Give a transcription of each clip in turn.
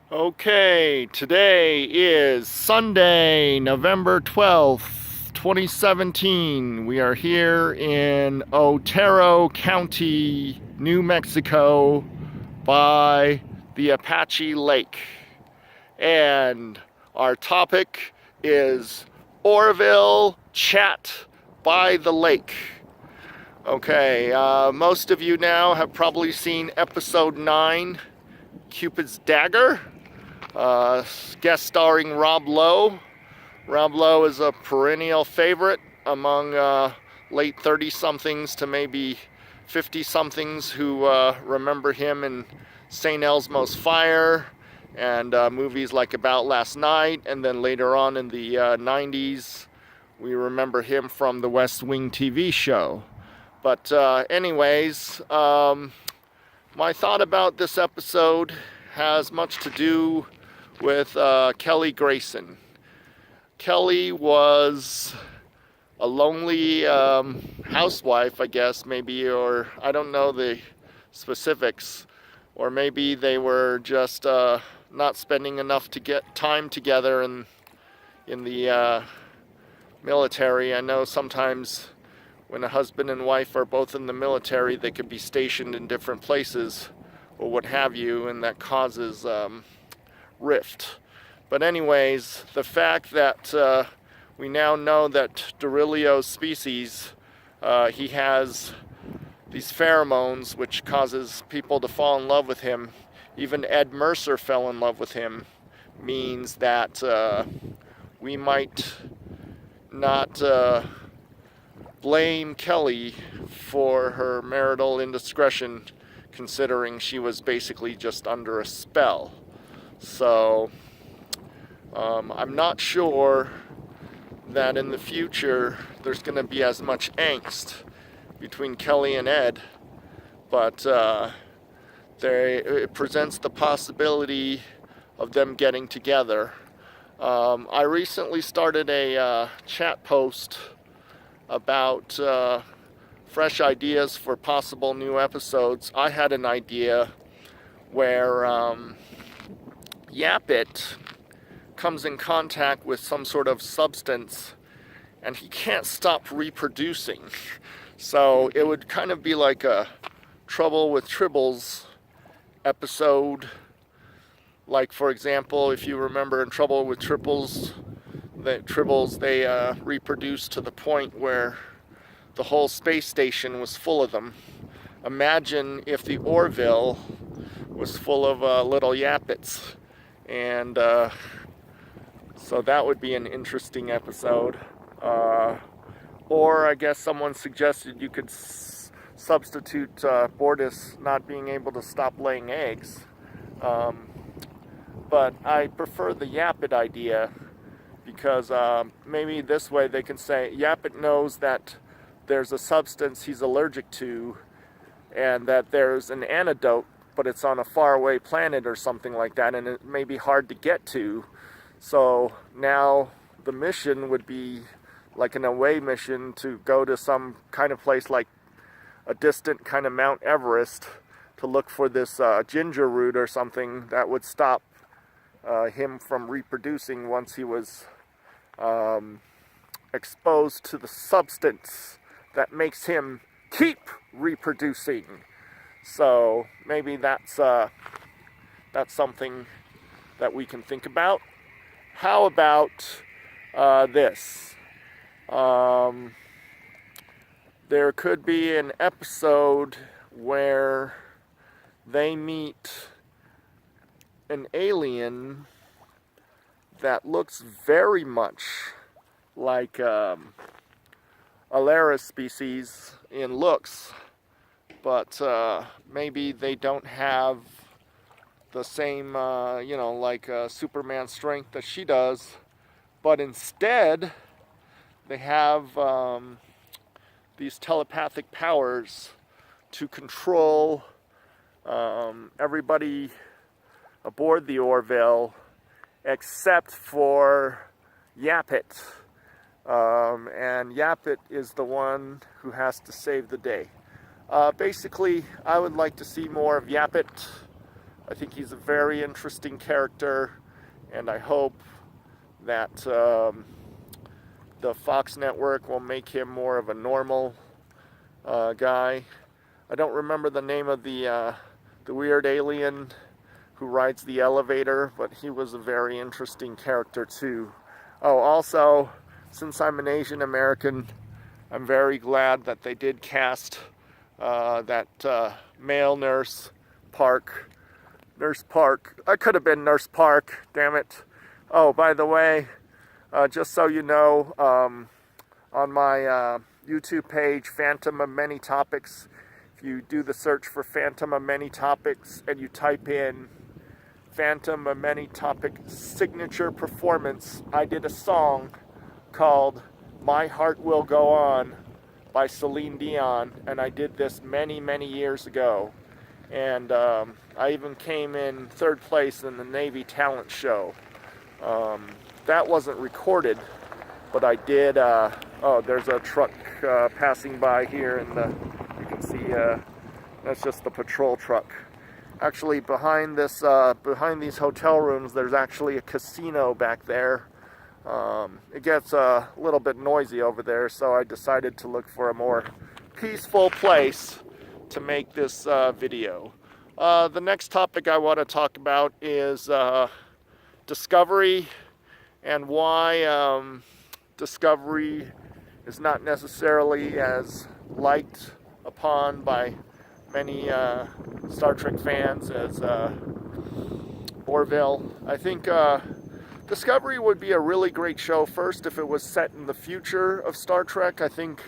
Okay, today is Sunday, November 12th, 2017. We are here in Otero County, New Mexico by the Apache Lake. And our topic is Orville Chat by the Lake. Okay, most of you now have probably seen episode 9, Cupid's Dagger. Guest starring Rob Lowe. Rob Lowe is a perennial favorite among late 30-somethings to maybe 50-somethings who remember him in St. Elmo's Fire and movies like About Last Night, and then later on in the 90s we remember him from the West Wing TV show. But anyways, my thought about this episode has much to do with Kelly Grayson. Kelly was a lonely housewife, I guess, maybe, or I don't know the specifics, or maybe they were just not spending enough to get time together in the military. I know sometimes when a husband and wife are both in the military, they could be stationed in different places or what have you, and that causes rift. But anyways, the fact that we now know that Dorillio's species, he has these pheromones which causes people to fall in love with him. Even Ed Mercer fell in love with him, means that we might not blame Kelly for her marital indiscretion, considering she was basically just under a spell. So I'm not sure that in the future there's going to be as much angst between Kelly and Ed, but it presents the possibility of them getting together. I recently started a chat post about fresh ideas for possible new episodes. I had an idea where Yap It comes in contact with some sort of substance and he can't stop reproducing. So it would kind of be like a Trouble with Tribbles episode. Like, for example, if you remember in Trouble with Tribbles, they reproduced to the point where the whole space station was full of them. Imagine if the Orville was full of little Yap Its. And so that would be an interesting episode. Or I guess someone suggested you could substitute Bortus not being able to stop laying eggs. But I prefer the Yap It idea because maybe this way they can say Yap It knows that there's a substance he's allergic to and that there's an antidote, but it's on a faraway planet or something like that, and it may be hard to get to. So now the mission would be like an away mission to go to some kind of place like a distant kind of Mount Everest to look for this ginger root or something that would stop him from reproducing once he was exposed to the substance that makes him keep reproducing. So maybe that's something that we can think about. How about this? There could be an episode where they meet an alien that looks very much like Alaris species in looks, but maybe they don't have the same, like Superman strength that she does, but instead they have these telepathic powers to control everybody aboard the Orville except for Yap It. And Yap It is the one who has to save the day. Basically, I would like to see more of Yap It. I think he's a very interesting character, and I hope that the Fox network will make him more of a normal guy. I don't remember the name of the weird alien who rides the elevator, but he was a very interesting character too. Oh, also, since I'm an Asian American, I'm very glad that they did cast that male Nurse Park. I could have been Nurse Park, damn it. Oh, by the way, just so you know, on my YouTube page, Phantom of Many Topics, if you do the search for Phantom of Many Topics and you type in Phantom of Many Topic signature performance, I did a song called My Heart Will Go On by Celine Dion, and I did this many, many years ago. And I even came in 3rd place in the Navy talent show. That wasn't recorded, but I did. Oh, there's a truck passing by here, and you can see that's just the patrol truck. Actually, behind these hotel rooms, there's actually a casino back there. It gets a little bit noisy over there, so I decided to look for a more peaceful place to make this video. The next topic I want to talk about is Discovery, and why Discovery is not necessarily as liked upon by many Star Trek fans as Orville. I think Discovery would be a really great show first if it was set in the future of Star Trek. I think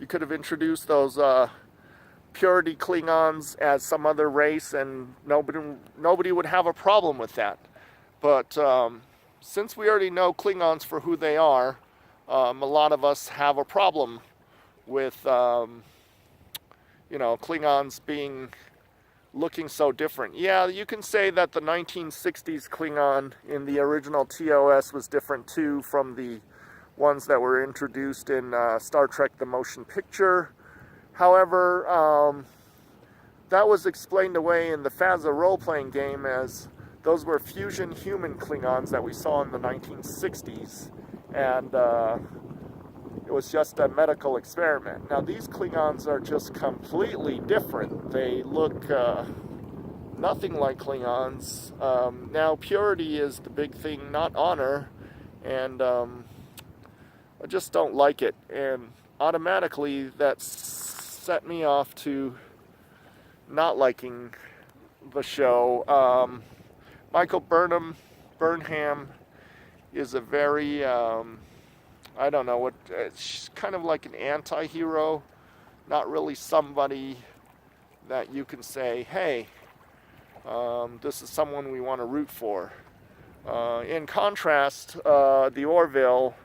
you could have introduced those purity Klingons as some other race, and nobody would have a problem with that. But since we already know Klingons for who they are, a lot of us have a problem with Klingons looking so different. Yeah, you can say that the 1960s Klingon in the original TOS was different too from the ones that were introduced in Star Trek the Motion Picture. However, that was explained away in the Phasa role-playing game as those were fusion human Klingons that we saw in the 1960s, and it was just a medical experiment. Now these Klingons are just completely different. They look nothing like Klingons. Now purity is the big thing, not honor, and I just don't like it. And automatically that set me off to not liking the show. Michael Burnham is a very I don't know what, it's kind of like an anti-hero, not really somebody that you can say, hey, this is someone we want to root for. In contrast, the Orville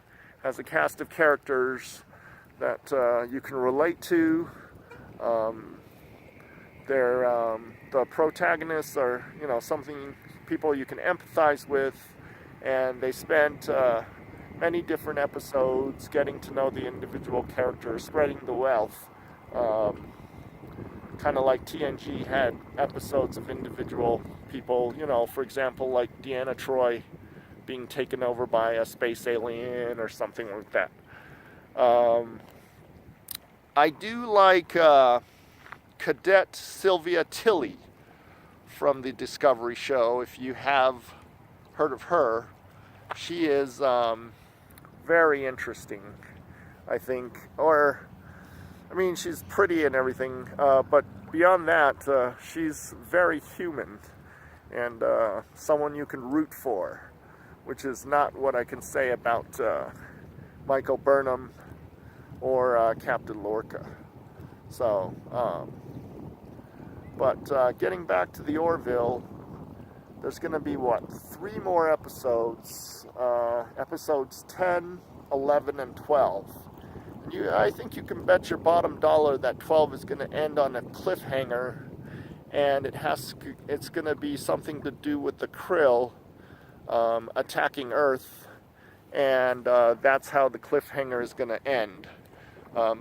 has a cast of characters that you can relate to. The protagonists are, something people you can empathize with, and they spent many different episodes getting to know the individual characters, spreading the wealth. Kind of like TNG had episodes of individual people, for example, like Deanna Troi being taken over by a space alien or something like that. I do like Cadet Silvia Tilly from the Discovery show. If you have heard of her, she is very interesting, I think. She's pretty and everything, but beyond that, she's very human and someone you can root for, which is not what I can say about Michael Burnham or Captain Lorca. So, but getting back to the Orville, there's going to be, 3 more episodes, episodes 10, 11, and 12. I think you can bet your bottom dollar that 12 is going to end on a cliffhanger, and it's going to be something to do with the Krill attacking Earth, and that's how the cliffhanger is going to end.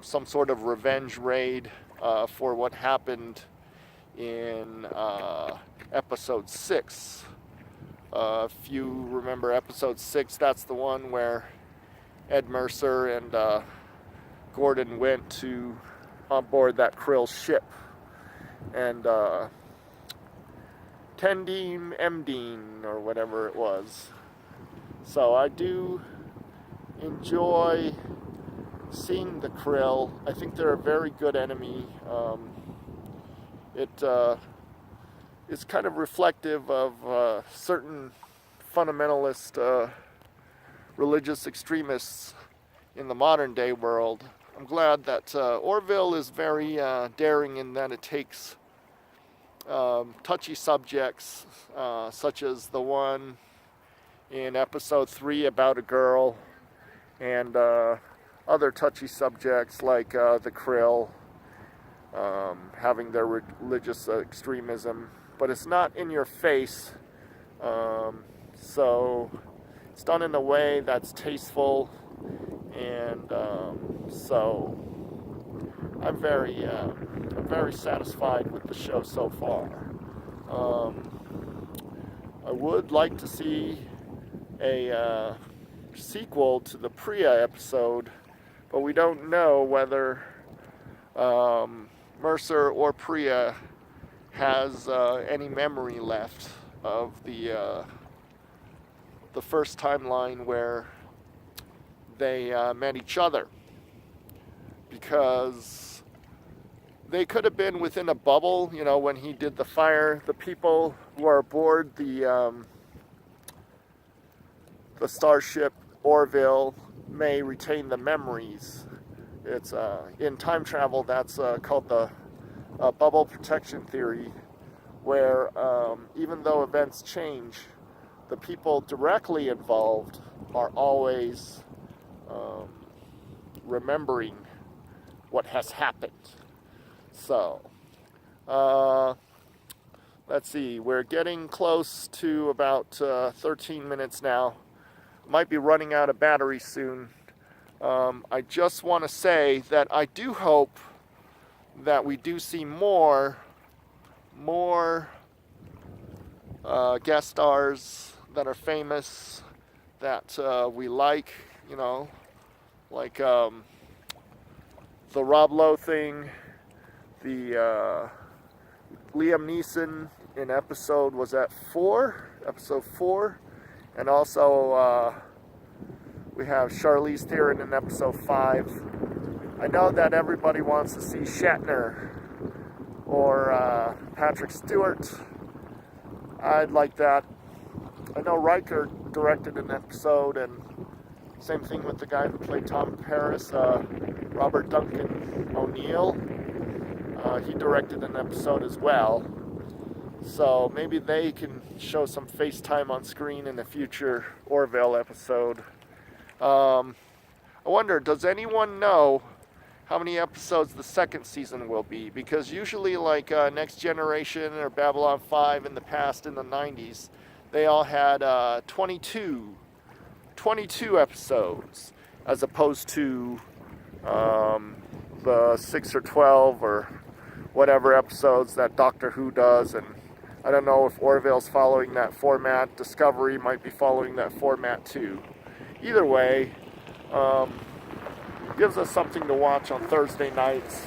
Some sort of revenge raid for what happened in episode 6. If you remember episode 6, that's the one where Ed Mercer and Gordon went on board that krill ship. And Tendim Emdeen, or whatever it was. So I do enjoy seeing the krill. I think they're a very good enemy. It is kind of reflective of certain fundamentalist religious extremists in the modern day world. I'm glad that Orville is very daring in that it takes touchy subjects such as the one in episode 3 about a girl, and other touchy subjects like the krill having their religious extremism, but it's not in your face, so it's done in a way that's tasteful, and so I'm very satisfied with the show so far. I would like to see a sequel to the Priya episode, but we don't know whether Mercer or Priya has any memory left of the first timeline where they met each other, because they could have been within a bubble, you know, when he did the fire. The people who are aboard the starship Orville may retain the memories. It's in time travel, that's called the bubble protection theory, where even though events change, the people directly involved are always remembering what has happened. So, let's see, we're getting close to about 13 minutes now. Might be running out of battery soon. I just want to say that I do hope that we do see more guest stars that are famous, that we like, you know, like the Rob Lowe thing, the Liam Neeson in episode 4, and also we have Charlize Theron in episode 5. I know that everybody wants to see Shatner or Patrick Stewart. I'd like that. I know Riker directed an episode, and same thing with the guy who played Tom Paris, Robert Duncan O'Neill. He directed an episode as well. So maybe they can show some FaceTime on screen in a future Orville episode. I wonder, does anyone know how many episodes the second season will be? Because usually, like Next Generation or Babylon 5 in the past, in the 90s, they all had 22 episodes, as opposed to the 6 or 12 or whatever episodes that Doctor Who does. And I don't know if Orville's following that format. Discovery might be following that format too. Either way, gives us something to watch on Thursday nights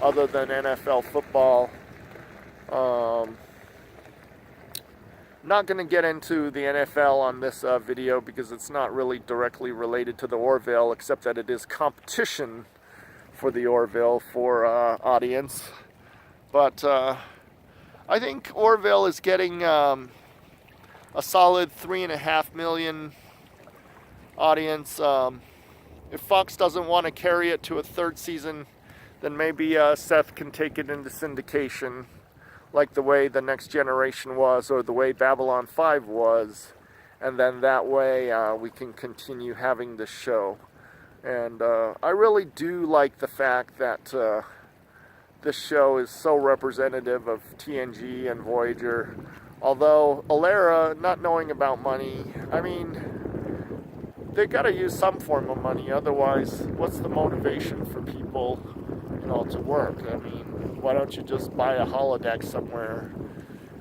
other than NFL football. Not going to get into the NFL on this video because it's not really directly related to the Orville, except that it is competition for the Orville for audience. But I think Orville is getting a solid 3.5 million audience. If Fox doesn't want to carry it to a third season, then maybe Seth can take it into syndication, like the way the Next Generation was, or the way Babylon 5 was, and then that way we can continue having this show. And I really do like the fact that this show is so representative of TNG and Voyager. Although Alara, not knowing about money, I mean, they got to use some form of money, otherwise what's the motivation for people, you know, to work? I mean, why don't you just buy a holodeck somewhere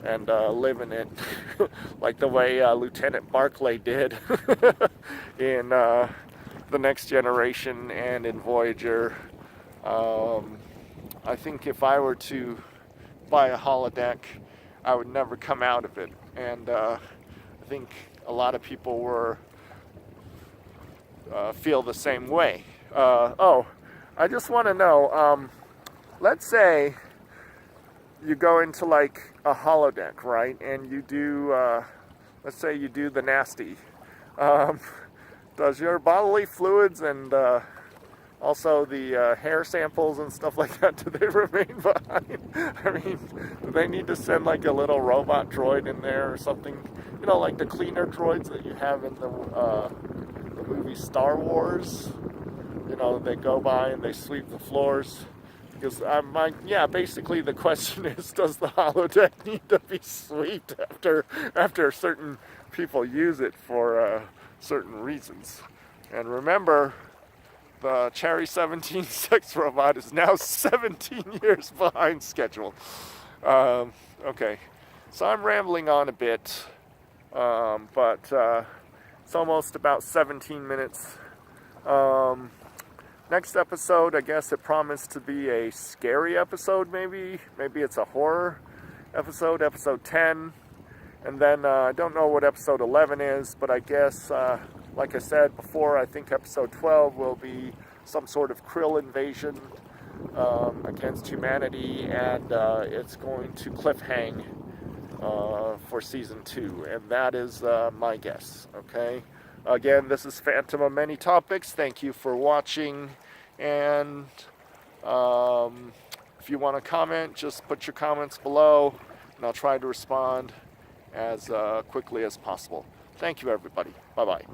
and live in it, like the way Lieutenant Barclay did in The Next Generation and in Voyager. I think if I were to buy a holodeck, I would never come out of it. And I think a lot of people feel the same way. Oh, I just want to know, let's say you go into like a holodeck, right? And you do, let's say you do the nasty. Does your bodily fluids and also the hair samples and stuff like that, do they remain behind? I mean, do they need to send like a little robot droid in there or something? You know, like the cleaner droids that you have in the movie Star Wars. You know, they go by and they sweep the floors. Because basically the question is, does the holodeck need to be swept after certain people use it for certain reasons? And remember, the Cherry 17 sex robot is now 17 years behind schedule. Okay, so I'm rambling on a bit, but it's almost about 17 minutes. Next episode, I guess it promised to be a scary episode, maybe. Maybe it's a horror episode, episode 10. And then I don't know what episode 11 is, but I guess, like I said before, I think episode 12 will be some sort of Krill invasion against humanity, and it's going to cliffhang for season 2. And that is my guess, okay? Again, this is Phantom of Many Topics. Thank you for watching. And if you want to comment, just put your comments below, and I'll try to respond as quickly as possible. Thank you, everybody. Bye-bye.